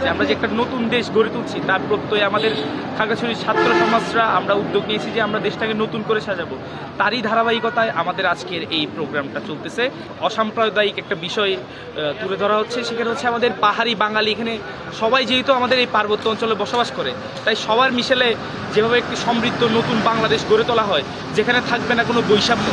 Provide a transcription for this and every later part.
যে আমরা যে একটা নতুন দেশ গড়ে তুলছি তার প্রত্যয়ে আমাদের খাগড়াছড়ির ছাত্র সমাজরা আমরা উদ্যোগ নিয়েছি যে আমরা দেশটাকে নতুন করে সাজাবো। তারই ধারাবাহিকতায় আমাদের আজকের এই প্রোগ্রামটা চলতেছে। অসাম্প্রদায়িক একটা বিষয় তুলে ধরা হচ্ছে, সেখানে হচ্ছে আমাদের পাহাড়ি বাঙালি, এখানে সবাই যেহেতু আমাদের এই পার্বত্য অঞ্চলে বসবাস করে, তাই সবার মিশেলে যেভাবে একটি সমৃদ্ধ নতুন বাংলাদেশ গড়ে তোলা হয়, যেখানে থাকবে না কোনো বৈষম্য।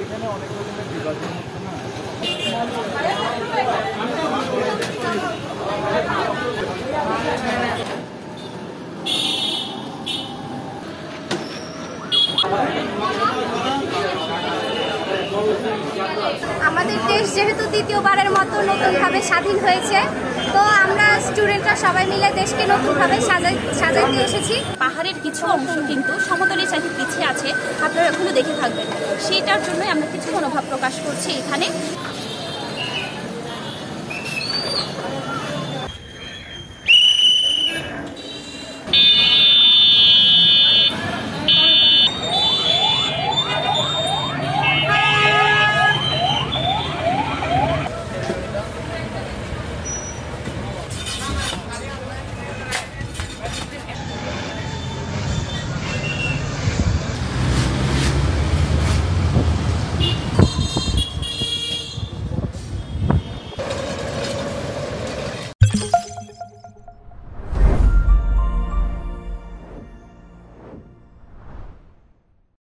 এখানে অনেক রকমের বিভাজন হচ্ছে না। আমাদের দেশ যেহেতু দ্বিতীয়বারের মতো নতুনভাবে স্বাধীন হয়েছে, তো আমরা স্টুডেন্টরা সবাই মিলে দেশকে নতুনভাবে সাজাইতে এসেছি। পাহাড়ের কিছু অংশ কিন্তু সমতলের চাইতে পিছিয়ে আছে, আপনারা এখনো দেখে থাকবেন। সেইটার জন্যই আমরা কিছু মনোভাব প্রকাশ করছি এখানে।